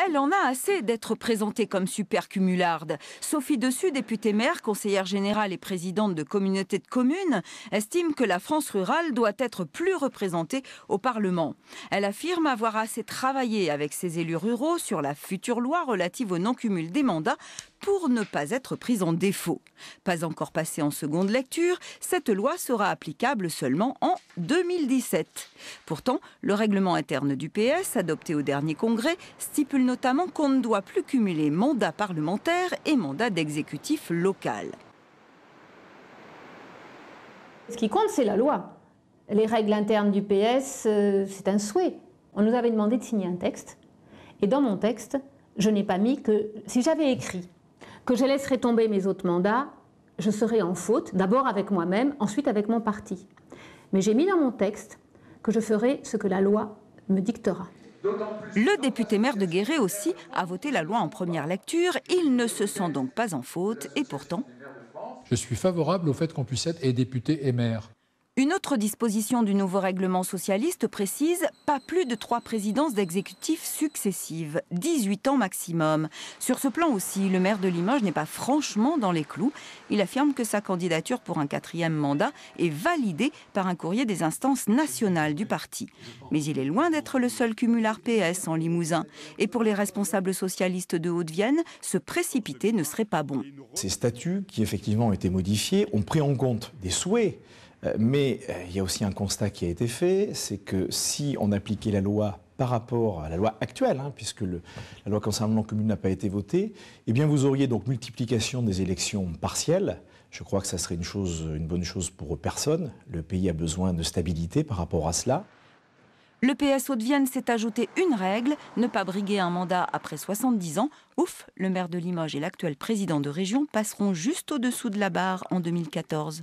Elle en a assez d'être présentée comme supercumularde. Sophie Dessus, députée maire, conseillère générale et présidente de communauté de communes, estime que la France rurale doit être plus représentée au Parlement. Elle affirme avoir assez travaillé avec ses élus ruraux sur la future loi relative au non-cumul des mandats pour ne pas être prise en défaut. Pas encore passée en seconde lecture, cette loi sera applicable seulement en 2017. Pourtant, le règlement interne du PS, adopté au dernier congrès, stipule notamment qu'on ne doit plus cumuler mandat parlementaire et mandat d'exécutif local. Ce qui compte, c'est la loi. Les règles internes du PS, c'est un souhait. On nous avait demandé de signer un texte. Et dans mon texte, je n'ai pas mis que, si j'avais écrit que je laisserais tomber mes autres mandats, je serais en faute, d'abord avec moi-même, ensuite avec mon parti. Mais j'ai mis dans mon texte que je ferai ce que la loi me dictera. Le député maire de Guéret aussi a voté la loi en première lecture. Il ne se sent donc pas en faute et pourtant... Je suis favorable au fait qu'on puisse être et député et maire. Une autre disposition du nouveau règlement socialiste précise pas plus de 3 présidences d'exécutifs successives, 18 ans maximum. Sur ce plan aussi, le maire de Limoges n'est pas franchement dans les clous. Il affirme que sa candidature pour un 4e mandat est validée par un courrier des instances nationales du parti. Mais il est loin d'être le seul cumulard PS en Limousin. Et pour les responsables socialistes de Haute-Vienne, se précipiter ne serait pas bon. Ces statuts qui effectivement ont été modifiés ont pris en compte des souhaits. Mais il y a aussi un constat qui a été fait, c'est que si on appliquait la loi par rapport à la loi actuelle, puisque la loi concernant le non-cumul n'a pas été votée, eh bien vous auriez donc multiplication des élections partielles. Je crois que ça serait une bonne chose pour personne. Le pays a besoin de stabilité par rapport à cela. Le PS Haute-Vienne s'est ajouté une règle, ne pas briguer un mandat après 70 ans. Ouf, le maire de Limoges et l'actuel président de région passeront juste au-dessous de la barre en 2014.